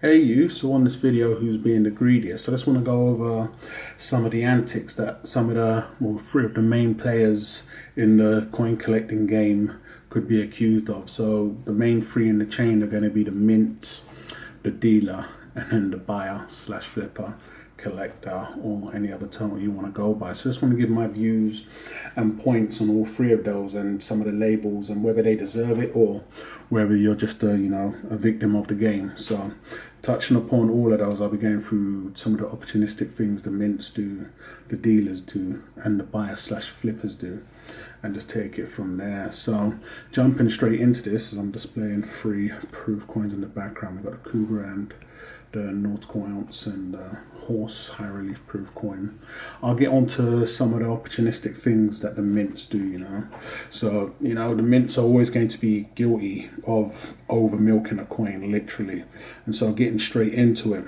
Hey you, so on this video, who's being the greediest? So I just want to go over some of the antics that some of the, well, three of the main players in the coin collecting game could be accused of. So the main three in the chain are going to be the mint, the dealer, and then the buyer slash flipper, collector, or any other term you want to go by. So I just want to give my views and points on all three of those and some of the labels and whether they deserve it or whether you're just a victim of the game. So touching upon all of those, I'll be going through some of the opportunistic things the mints do, the dealers do, and the buyer slash flippers do, and just take it from there. So jumping straight into this, as I'm displaying three proof coins in the background. We've got a cougar and the nautical ounce and horse high relief proof coin. I'll get onto some of the opportunistic things that the mints do. So the mints are always going to be guilty of over milking a coin, literally. And so getting straight into it,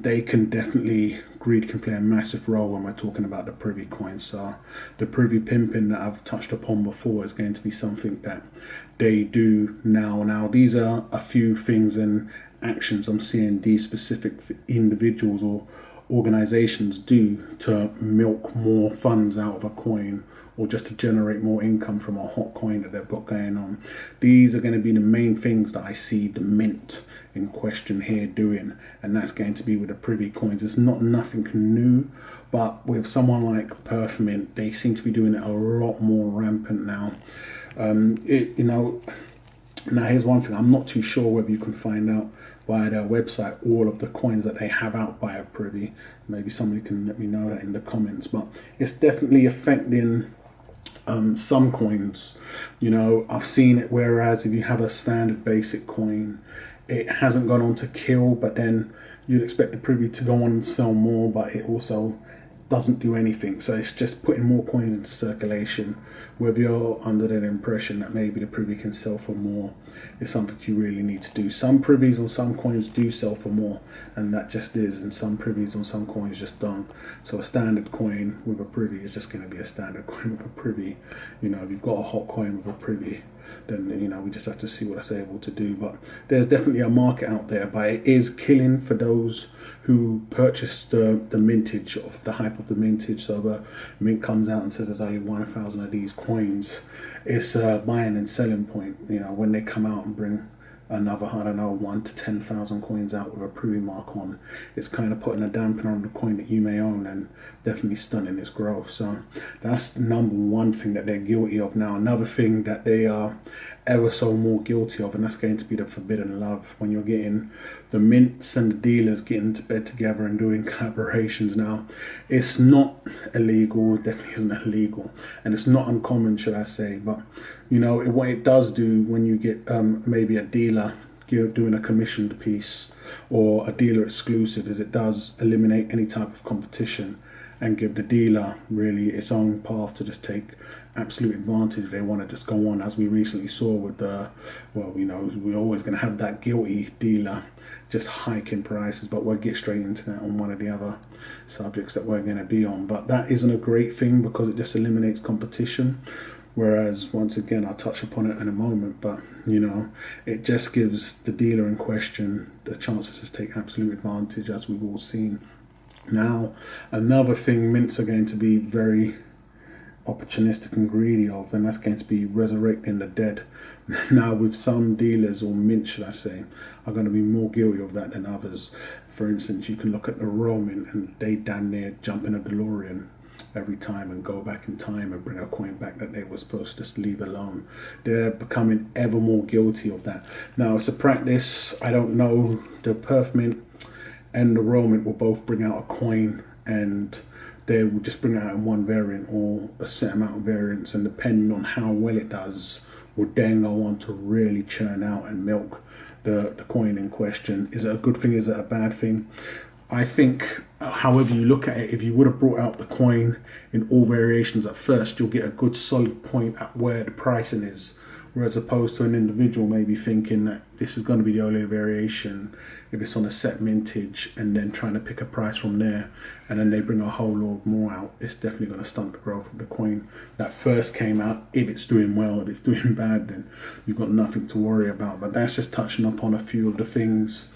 they can definitely, greed can play a massive role when we're talking about the privy coins. So the privy pimping that I've touched upon before is going to be something that they do now. Now these are a few things and actions I'm seeing these specific individuals or organizations do to milk more funds out of a coin, or just to generate more income from a hot coin that they've got going on. These are going to be the main things that I see the mint in question here doing, and that's going to be with the privy coins. It's not nothing new, but with someone like Perth Mint, they seem to be doing it a lot more rampant now. Now here's one thing, I'm not too sure whether you can find out via their website all of the coins that they have out by a privy. Maybe somebody can let me know that in the comments, but it's definitely affecting some coins. I've seen it, whereas if you have a standard basic coin, it hasn't gone on to kill, but then you'd expect the privy to go on and sell more, but it also doesn't do anything. So it's just putting more coins into circulation. Whether you're under that impression that maybe the privy can sell for more is something you really need to do. Some privies on some coins do sell for more, and that just is, and some privies on some coins just don't. So a standard coin with a privy is just going to be a standard coin with a privy. If you've got a hot coin with a privy, then we just have to see what it's able to do. But there's definitely a market out there, but it is killing for those who purchase the mintage of the hype of the mintage. So the mint comes out and says there's only 1,000 of these coins. It's a buying and selling point. When they come out and bring another, 1 to 10,000 coins out with a privy mark on, it's kind of putting a dampener on the coin that you may own and definitely stunting its growth. So that's the number one thing that they're guilty of. Now another thing that they are ever so more guilty of, and that's going to be the forbidden love, when you're getting the mints and the dealers getting to bed together and doing collaborations. Now it's not illegal, it definitely isn't illegal, and it's not uncommon, should I say, but what it does do when you get maybe a dealer doing a commissioned piece or a dealer exclusive, is it does eliminate any type of competition and give the dealer really its own path to just take absolute advantage. They want to just go on, as we recently saw with we're always going to have that guilty dealer just hiking prices, but we'll get straight into that on one of the other subjects that we're going to be on. But that isn't a great thing because it just eliminates competition. Whereas, once again, I'll touch upon it in a moment, but it just gives the dealer in question the chance to just take absolute advantage, as we've all seen. Now, another thing mints are going to be very opportunistic and greedy of, and that's going to be resurrecting the dead. Now, with some dealers, or mint should I say, are going to be more guilty of that than others. For instance, you can look at the Royal Mint and they damn near jump in a DeLorean every time and go back in time and bring a coin back that they were supposed to just leave alone. They're becoming ever more guilty of that. Now, it's a practice. I don't know, the Perth Mint and the Royal Mint will both bring out a coin, and they will just bring it out in one variant or a set amount of variants, and depending on how well it does, will then go on to really churn out and milk the coin in question. Is it a good thing? Is it a bad thing? I think, however you look at it, if you would have brought out the coin in all variations at first, you'll get a good solid point at where the pricing is whereas opposed to an individual maybe thinking that this is going to be the only variation if it's on a set mintage, and then trying to pick a price from there, and then they bring a whole lot more out. It's definitely going to stunt the growth of the coin that first came out. If it's doing well, if it's doing bad, then you've got nothing to worry about. But that's just touching upon a few of the things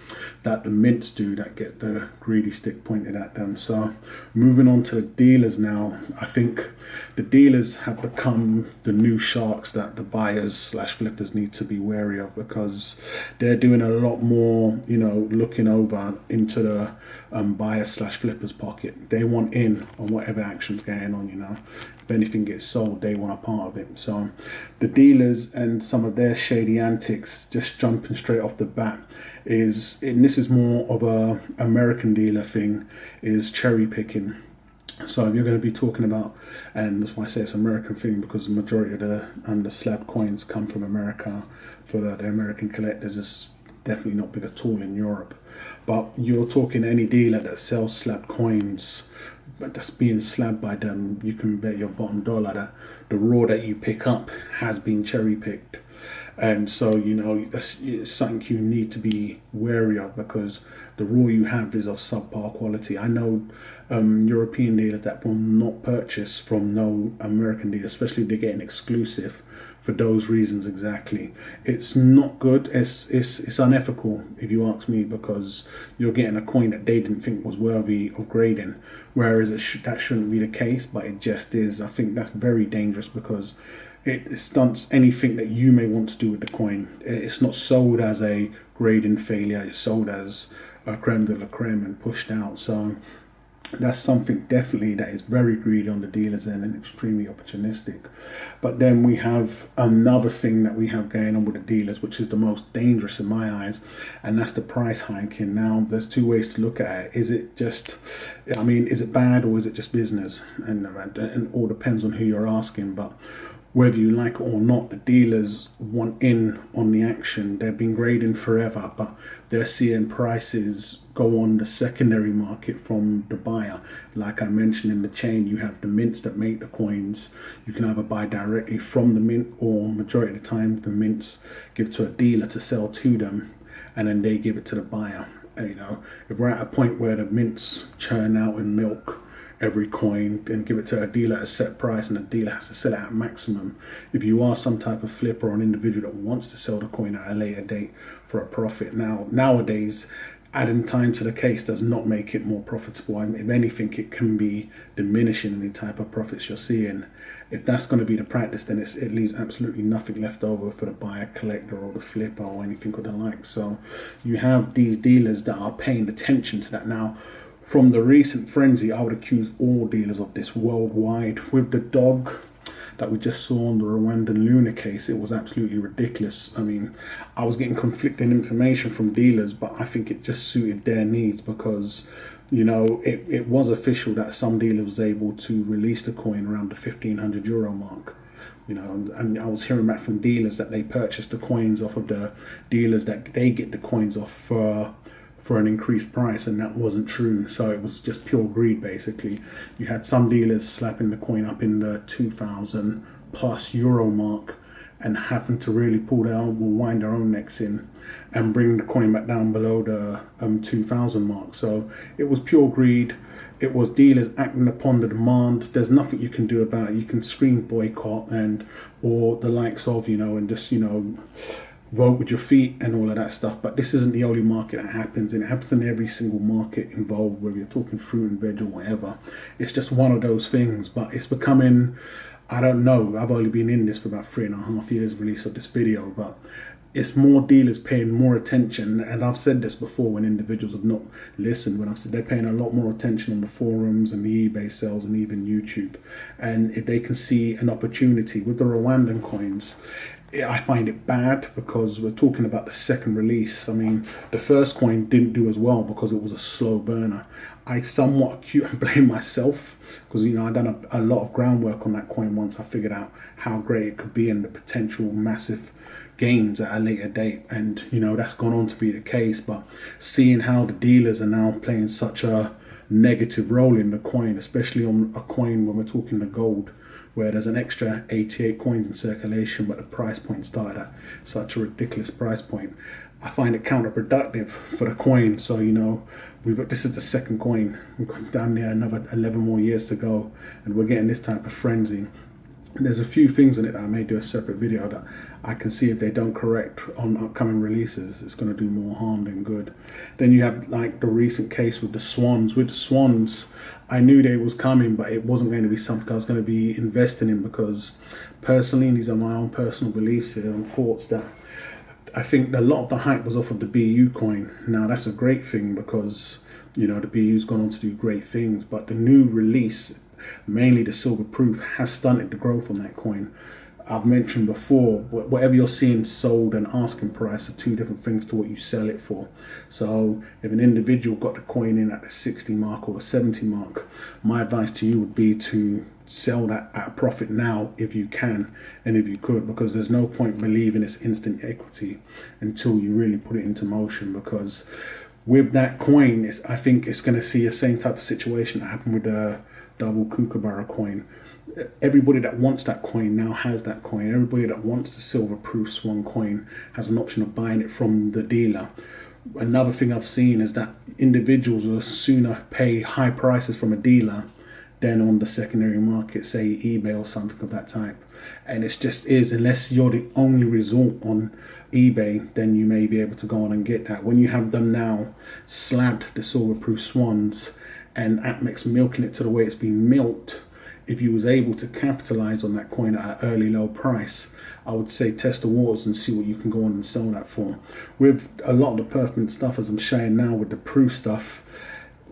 that the mints do that get the greedy stick pointed at them. So moving on to the dealers now, I think the dealers have become the new sharks that the buyers slash flippers need to be wary of, because they're doing a lot more, looking over into the buyer slash flippers pocket. They want in on whatever action's going on. If anything gets sold, they want a part of it. So the dealers and some of their shady antics, just jumping straight off the bat, and this is more of a American dealer thing, is cherry picking. So if you're going to be talking about, and that's why I say it's an American thing, because the majority of the slab coins come from America. For the American collectors, it's definitely not big at all in Europe. But you're talking any dealer that sells slab coins, but that's being slabbed by them, you can bet your bottom dollar that the raw that you pick up has been cherry picked. And so, it's something you need to be wary of, because the raw you have is of subpar quality. I know European dealers that will not purchase from no American dealer, especially if they're getting exclusive, for those reasons exactly. It's not good. It's unethical, if you ask me, because you're getting a coin that they didn't think was worthy of grading, whereas that shouldn't be the case, but it just is. I think that's very dangerous, because it stunts anything that you may want to do with the coin. It's not sold as a grading failure. It's sold as a creme de la creme and pushed out. So that's something definitely that is very greedy on the dealer's end and extremely opportunistic. But then we have another thing that we have going on with the dealers, which is the most dangerous in my eyes, and that's the price hiking. Now, there's two ways to look at it. Is it bad, or is it just business? And it all depends on who you're asking. But whether you like it or not, the dealers want in on the action. They've been grading forever, but they're seeing prices go on the secondary market from the buyer. Like I mentioned in the chain, you have the mints that make the coins. You can either buy directly from the mint, or majority of the time the mints give to a dealer to sell to them, and then they give it to the buyer. If we're at a point where the mints churn out in milk every coin and give it to a dealer at a set price, and the dealer has to sell it at maximum. If you are some type of flipper or an individual that wants to sell the coin at a later date for a profit, nowadays adding time to the case does not make it more profitable. And if anything, it can be diminishing any type of profits you're seeing. If that's going to be the practice, then it leaves absolutely nothing left over for the buyer, collector, or the flipper, or anything of the like. So you have these dealers that are paying attention to that. Now, from the recent frenzy, I would accuse all dealers of this worldwide. With the dog that we just saw on the Rwandan Luna case, it was absolutely ridiculous. I was getting conflicting information from dealers, but I think it just suited their needs, because it was official that some dealer was able to release the coin around the €1,500 mark. And I was hearing back from dealers that they purchased the coins off of the dealers that they get the coins off for an increased price, and that wasn't true. So it was just pure greed, basically. You had some dealers slapping the coin up in the 2,000 plus euro mark and having to really pull their own, wind their own necks in and bring the coin back down below the 2,000 mark. So it was pure greed. It was dealers acting upon the demand. There's nothing you can do about it. You can scream boycott or the likes of, and just, vote with your feet and all of that stuff. But this isn't the only market that happens, and it happens in every single market involved, whether you're talking fruit and veg or whatever. It's just one of those things. But it's becoming, I don't know, I've only been in this for about 3.5 years, release of this video, but it's more dealers paying more attention. And I've said this before when individuals have not listened, when I've said they're paying a lot more attention on the forums and the eBay sales and even YouTube. And if they can see an opportunity with the Rwandan coins, I find it bad, because we're talking about the second release. The first coin didn't do as well because it was a slow burner. I somewhat blame myself, because I'd done a lot of groundwork on that coin once I figured out how great it could be and the potential massive gains at a later date, and that's gone on to be the case. But seeing how the dealers are now playing such a negative role in the coin, especially on a coin when we're talking the gold, where there's an extra 88 coins in circulation, but the price point started at such a ridiculous price point. I find it counterproductive for the coin. So, you know, this is the second coin. We've got down there another 11 more years to go, and we're getting this type of frenzy. There's a few things in it that I may do a separate video that I can see if they don't correct on upcoming releases, it's going to do more harm than good. Then you have like the recent case with the swans. With the swans, I knew they was coming, but it wasn't going to be something I was going to be investing in, because personally, these are my own personal beliefs here and thoughts, that I think a lot of the hype was off of the BU coin. Now that's a great thing, because you know the BU's gone on to do great things, but the new release, mainly the silver proof, has stunted the growth on that coin. I've mentioned before, whatever you're seeing sold and asking price are two different things to what you sell it for. So if an individual got the coin in at the 60 mark or the 70 mark, my advice to you would be to sell that at a profit now if you can and if you could, because there's no point believing it's instant equity until you really put it into motion. Because with that coin, I think it's going to see the same type of situation that happened with the double kookaburra coin. Everybody that wants that coin now has that coin. Everybody that wants the silver proof swan coin has an option of buying it from the dealer. Another thing I've seen is that individuals will sooner pay high prices from a dealer than on the secondary market, say eBay or something of that type. And it's just is, unless you're the only resort on eBay, then you may be able to go on and get that. When you have them now slabbed, the silver proof swans, and Atmex milking it to the way it's been milked, if you was able to capitalize on that coin at an early low price, I would say test the waters and see what you can go on and sell that for. With a lot of the pertinent stuff, as I'm showing now with the proof stuff,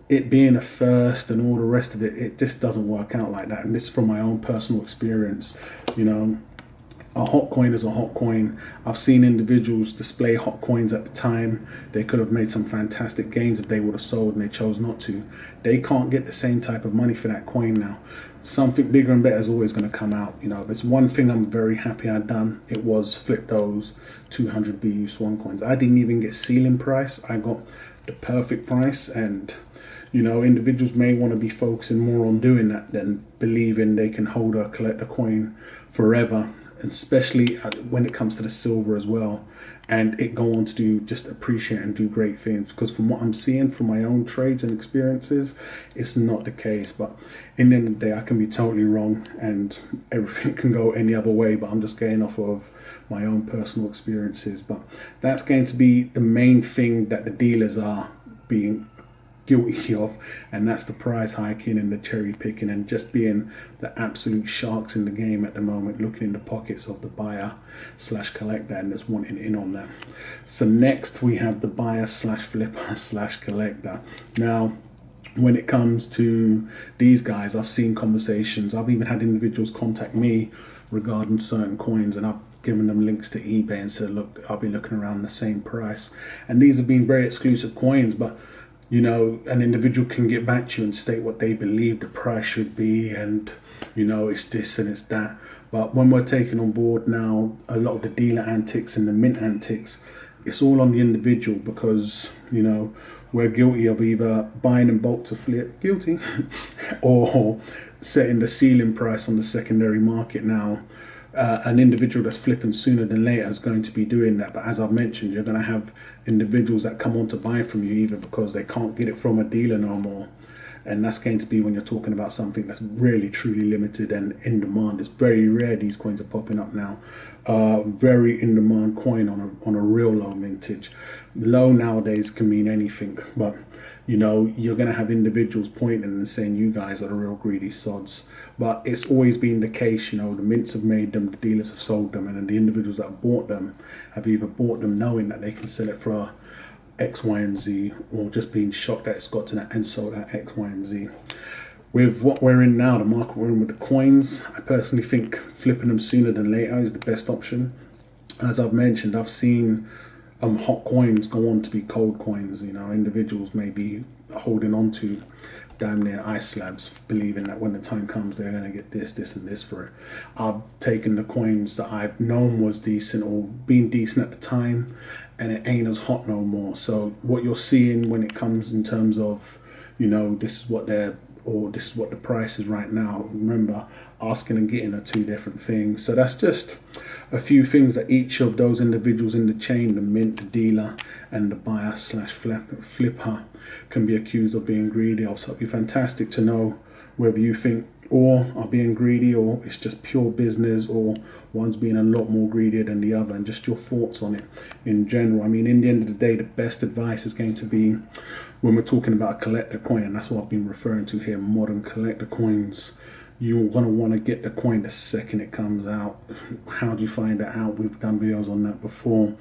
it being a first and all the rest of it, it just doesn't work out like that. And this is from my own personal experience. You know, a hot coin is a hot coin. I've seen individuals display hot coins at the time. They could have made some fantastic gains if they would have sold, and they chose not to. They can't get the same type of money for that coin now. Something bigger and better is always going to come out. You know, there's one thing I'm very happy I'd done. It was flip those 200 BU swan coins. I didn't even get ceiling price. I got the perfect price. And you know, individuals may want to be focusing more on doing that than believing they can hold or collect a coin forever, and especially when it comes to the silver as well, and it go on to do just appreciate and do great things. Because from what I'm seeing from my own trades and experiences, it's not the case. But in the end of the day, I can be totally wrong and everything can go any other way, but I'm just going off of my own personal experiences. But that's going to be the main thing that the dealers are being guilty of, and that's the price hiking and the cherry picking and just being the absolute sharks in the game at the moment, looking in the pockets of the buyer slash collector and just wanting in on that. So next we have the buyer slash flipper slash collector. Now when it comes to these guys, I've seen conversations, I've even had individuals contact me regarding certain coins, and I've given them links to eBay and said, look, I'll be looking around the same price. And these have been very exclusive coins, but you know, an individual can get back to you and state what they believe the price should be, and you know, it's this and it's that. But when we're taking on board now a lot of the dealer antics and the mint antics, it's all on the individual, because you know, we're guilty of either buying in bulk to flip, guilty, or setting the ceiling price on the secondary market now. An individual that's flipping sooner than later is going to be doing that. But as I've mentioned, you're going to have individuals that come on to buy from you either because they can't get it from a dealer no more. And that's going to be when you're talking about something that's really truly limited and in demand. It's very rare these coins are popping up now. Very in demand coin on a real low vintage. Low nowadays can mean anything, but you know, you're going to have individuals pointing and saying you guys are the real greedy sods. But it's always been the case, you know, the mints have made them, the dealers have sold them, and then the individuals that have bought them have either bought them knowing that they can sell it for X, Y, and Z, or just being shocked that it's got to that and sold at X, Y, and Z. With what we're in now, the market we're in with the coins, I personally think flipping them sooner than later is the best option. As I've mentioned, I've seen hot coins go on to be cold coins. You know, individuals may be holding on to damn near ice slabs, believing that when the time comes they're going to get this, this, and this for it. I've taken the coins that I've known was decent or been decent at the time, and it ain't as hot no more. So what you're seeing when it comes in terms of, you know, this is what they're or this is what the price is right now. Remember, asking and getting are two different things. So that's just a few things that each of those individuals in the chain, the mint, the dealer, and the buyer slash flipper, can be accused of being greedy of. So it'd be fantastic to know whether you think all are being greedy, or it's just pure business, or one's being a lot more greedier than the other, and just your thoughts on it in general. I mean, in the end of the day, the best advice is going to be when we're talking about a collector coin, and that's what I've been referring to here, modern collector coins. You're going to want to get the coin the second it comes out. How do you find that out? We've done videos on that before.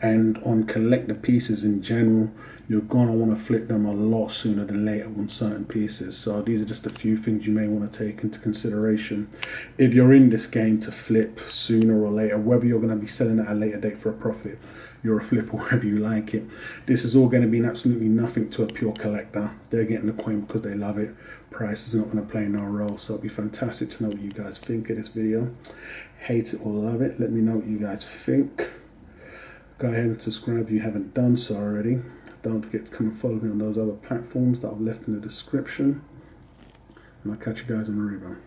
And on collector pieces in general, you're going to want to flip them a lot sooner than later on certain pieces. So these are just a few things you may want to take into consideration if you're in this game to flip sooner or later, whether you're going to be selling at a later date for a profit, you're a flipper, whether you like it. This is all going to mean absolutely nothing to a pure collector. They're getting the coin because they love it. Price is not going to play no role. So it'd be fantastic to know what you guys think of this video. Hate it or love it, let me know what you guys think. Go ahead and subscribe if you haven't done so already. Don't forget to come and follow me on those other platforms that I've left in the description. And I'll catch you guys on the rebound.